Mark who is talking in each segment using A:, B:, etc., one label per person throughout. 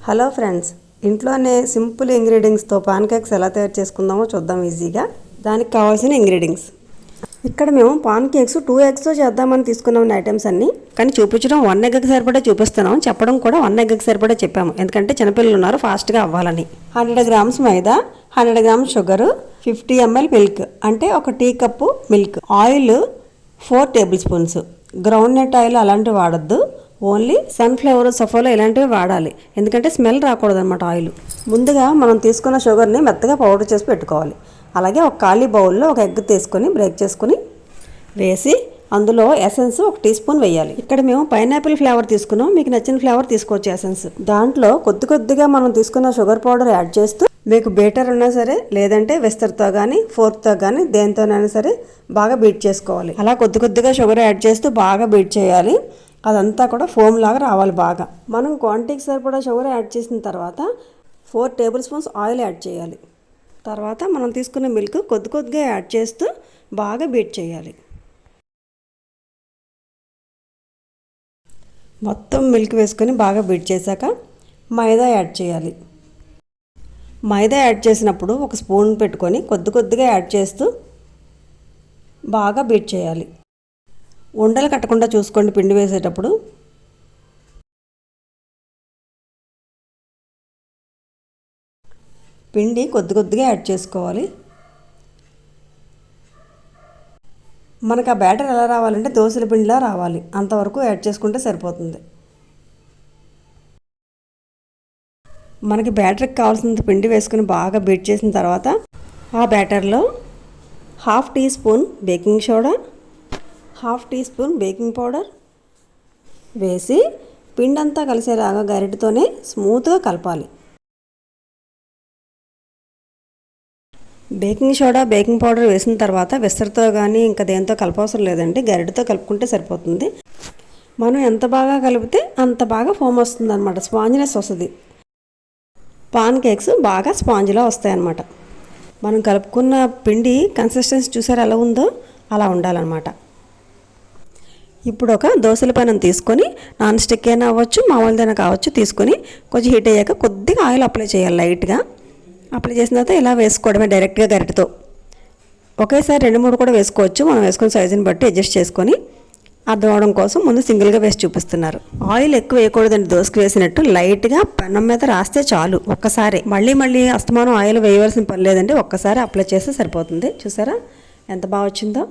A: Hello friends, ఇంట్లోనే simple ఇంగ్రీడియంట్స్తో pan cakes ఎలా తయారు చేసుకుందామో చూద్దాం ఈజీగా. దానికి కావాల్సిన ఇంగ్రీడియంట్స్ ఇక్కడ మేము పాన్ కేక్స్ 2 eggsతో చేద్దామని తీసుకున్నాం ఐటమ్స్ అన్నీ. కానీ చూపించడం 1 egg సరిపడా చూపిస్తున్నాం, చెప్పడం కూడా 1 egg సరిపడా చెప్పాము. ఎందుకంటే చిన్నపిల్లలు ఉన్నారు, ఫాస్ట్గా అవ్వాలని. 100 grams maida, 100 grams sugar, 50 ml milk అంటే ఒక tea cup milk, oil 4 tablespoons. Groundnut oil అలాంటివి వాడద్దు, ఓన్లీ సన్ఫ్లవర్, సఫోలా ఇలాంటివి వాడాలి. ఎందుకంటే స్మెల్ రాకూడదు అనమాట ఆయిల్. ముందుగా మనం తీసుకున్న షుగర్ని మెత్తగా పౌడర్ చేసి పెట్టుకోవాలి. అలాగే ఒక ఖాళీ బౌల్లో ఒక ఎగ్ తీసుకొని బ్రేక్ చేసుకుని వేసి అందులో ఎసెన్స్ 1 టీ స్పూన్ వేయాలి. ఇక్కడ మేము పైనాపిల్ ఫ్లేవర్ తీసుకున్నాం, మీకు నచ్చిన ఫ్లేవర్ తీసుకోవచ్చు ఎసెన్స్. దాంట్లో కొద్దిగా మనం తీసుకున్న షుగర్ పౌడర్ యాడ్ చేస్తూ, మీకు బీటర్ ఉన్నా సరే లేదంటే విస్తర్తో కానీ ఫోర్క్తో కానీ దేనితోనైనా సరే బాగా బీట్ చేసుకోవాలి. అలా కొద్దిగా షుగర్ యాడ్ చేస్తూ బాగా బీట్ చేయాలి. అదంతా కూడా ఫోమ్ లాగా రావాలి బాగా. మనం క్వాంటిటీకి సరిపడా షుగర్ యాడ్ చేసిన తర్వాత 4 tablespoons ఆయిల్ యాడ్ చేయాలి. తర్వాత మనం తీసుకున్న మిల్క్ కొద్దిగా యాడ్ చేస్తూ బాగా బీట్ చేయాలి. మొత్తం మిల్క్ వేసుకొని బాగా బీట్ చేశాక మైదా యాడ్ చేయాలి. మైదా యాడ్ చేసినప్పుడు ఒక స్పూన్ పెట్టుకొని కొద్దిగా యాడ్ చేస్తూ బాగా బీట్ చేయాలి. ఉండలు కట్టకుండా చూసుకోండి పిండి వేసేటప్పుడు. పిండి కొద్దిగా యాడ్ చేసుకోవాలి. మనకు ఆ బ్యాటర్ ఎలా రావాలంటే దోశల పిండిలా రావాలి, అంతవరకు యాడ్ చేసుకుంటే సరిపోతుంది. మనకి బ్యాటర్కి కావాల్సినంత పిండి వేసుకుని బాగా బీట్ చేసిన తర్వాత ఆ బ్యాటర్లో 1/2 teaspoon baking soda, 1/2 teaspoon baking powder వేసి పిండి అంతా కలిసేలాగా గరిటెతోనే స్మూత్గా కలపాలి. బేకింగ్ సోడా, బేకింగ్ పౌడర్ వేసిన తర్వాత విస్తర్తో కానీ ఇంకా దేంతో కలపవసరం లేదండి, గరిటెతో కలుపుకుంటే సరిపోతుంది. మనం ఎంత బాగా కలిపితే అంత బాగా ఫోమ్ వస్తుంది అనమాట, స్పాంజినెస్ వస్తుంది. పాన్ కేక్స్ బాగా స్పాంజ్లా వస్తాయన్నమాట. మనం కలుపుకున్న పిండి కన్సిస్టెన్సీ చూసారు ఎలా ఉందో, అలా ఉండాలన్నమాట. ఇప్పుడు ఒక దోశల పెనం తీసుకొని, నాన్ స్టిక్ అయినా అవ్వచ్చు మామూలుదైనా కావచ్చు, తీసుకొని కొంచెం హీట్ అయ్యాక కొద్దిగా ఆయిల్ అప్లై చేయాలి. లైట్గా అప్లై చేసిన తర్వాత ఇలా వేసుకోవడమే డైరెక్ట్గా గరిటెతో. ఒకేసారి 2-3 కూడా వేసుకోవచ్చు, మనం వేసుకున్న సైజుని బట్టి అడ్జస్ట్ చేసుకొని. అర్థం అవడం కోసం ముందు సింగిల్గా వేసి చూపిస్తున్నారు. ఆయిల్ ఎక్కువ వేయకూడదండి, దోశకు వేసినట్టు లైట్గా పెనం మీద రాస్తే చాలు. ఒక్కసారి మళ్ళీ అస్తమానం ఆయిల్ వేయవలసిన పని లేదండి, ఒక్కసారి అప్లై చేస్తే సరిపోతుంది. చూసారా ఎంత బాగా వచ్చిందో.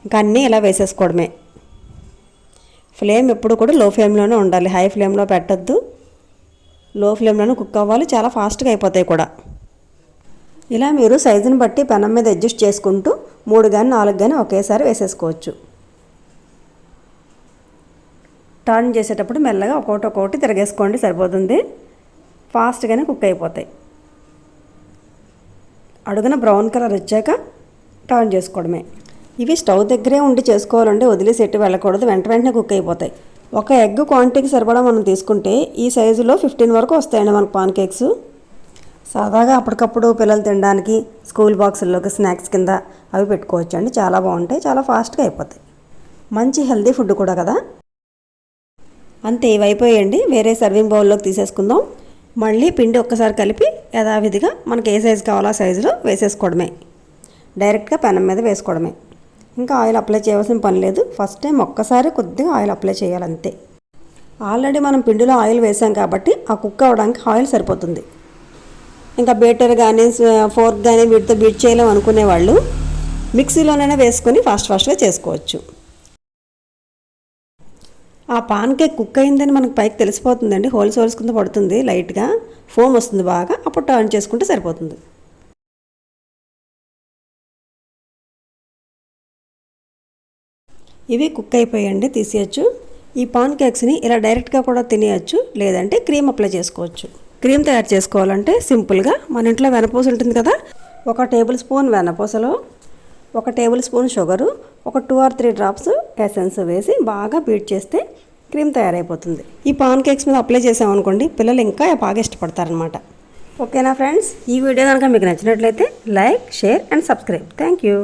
A: ఇంకా అన్నీ ఇలా వేసేసుకోవడమే. ఫ్లేమ్ ఎప్పుడు కూడా లో ఫ్లేమ్లోనే ఉండాలి, హై ఫ్లేమ్లో పెట్టద్దు. లో ఫ్లేమ్లోనే కుక్ అవ్వాలి, చాలా ఫాస్ట్గా అయిపోతాయి కూడా. ఇలా మీరు సైజుని బట్టి పెనం మీద అడ్జస్ట్ చేసుకుంటూ 3 కానీ 4 కానీ ఒకేసారి వేసేసుకోవచ్చు. టర్న్ చేసేటప్పుడు మెల్లగా ఒక్కొక్కటి తిరగేసుకోండి, సరిపోతుంది. ఫాస్ట్గానే కుక్ అయిపోతాయి. అడుగున బ్రౌన్ కలర్ వచ్చాక టర్న్ చేసుకోవడమే. ఇవి స్టవ్ దగ్గరే ఉండి చేసుకోవాలంటే వదిలేసి ఎట్టి వెళ్ళకూడదు, వెంటనే కుక్ అయిపోతాయి. ఒక ఎగ్ క్వాంటిటీకి సరిపడా మనం తీసుకుంటే ఈ సైజులో 15 వరకు వస్తాయండి మనకు పాన్ కేక్స్. సరదాగా అప్పటికప్పుడు పిల్లలు తినడానికి స్కూల్ బాక్సుల్లోకి స్నాక్స్ కింద అవి పెట్టుకోవచ్చు అండి, చాలా బాగుంటాయి, చాలా ఫాస్ట్గా అయిపోతాయి. మంచి హెల్దీ ఫుడ్ కూడా కదా. అంతే, ఇవి అయిపోయాయండి. వేరే సర్వింగ్ బౌల్లోకి తీసేసుకుందాం. మళ్ళీ పిండి ఒక్కసారి కలిపి యథావిధిగా మనకి ఏ సైజు కావాలో ఆ సైజులో వేసేసుకోవడమే. డైరెక్ట్గా పెనం మీద వేసుకోవడమే. ఇంకా ఆయిల్ అప్లై చేయవలసిన పని లేదు. ఫస్ట్ టైం ఒక్కసారి కొద్దిగా ఆయిల్ అప్లై చేయాలంతే. ఆల్రెడీ మనం పిండిలో ఆయిల్ వేసాం కాబట్టి ఆ కుక్ అవ్వడానికి ఆయిల్ సరిపోతుంది. ఇంకా బీటర్ కానీ ఫోర్క్ కానీ వీటితో బీట్ చేయలేం అనుకునే వాళ్ళు మిక్సీలోనైనా వేసుకొని ఫాస్ట్గా చేసుకోవచ్చు. ఆ పాన్ కేక్ కుక్ అయిందని మనకు పైకి తెలిసిపోతుందండి, హోల్స్ కింద పడుతుంది, లైట్గా ఫోమ్ వస్తుంది బాగా, అప్పుడు టర్న్ చేసుకుంటే సరిపోతుంది. ఇవి కుక్ అయిపోయండి, తీసేయచ్చు. ఈ పాన్ కేక్స్ని ఇలా డైరెక్ట్గా కూడా తినేయచ్చు, లేదంటే క్రీమ్ అప్లై చేసుకోవచ్చు. క్రీమ్ తయారు చేసుకోవాలంటే సింపుల్గా మన ఇంట్లో వెనపూస ఉంటుంది కదా, 1 టేబుల్ స్పూన్ వెనపూసలో 1 టేబుల్ స్పూన్ షుగరు, ఒక 2 or 3 drops ఎసెన్స్ వేసి బాగా బీట్ చేస్తే క్రీమ్ తయారైపోతుంది. ఈ పాన్ కేక్స్ మీద అప్లై చేసామనుకోండి, పిల్లలు ఇంకా బాగా ఇష్టపడతారనమాట. ఓకేనా ఫ్రెండ్స్, ఈ వీడియో కనుక మీకు నచ్చినట్లయితే like, share and subscribe. Thank you.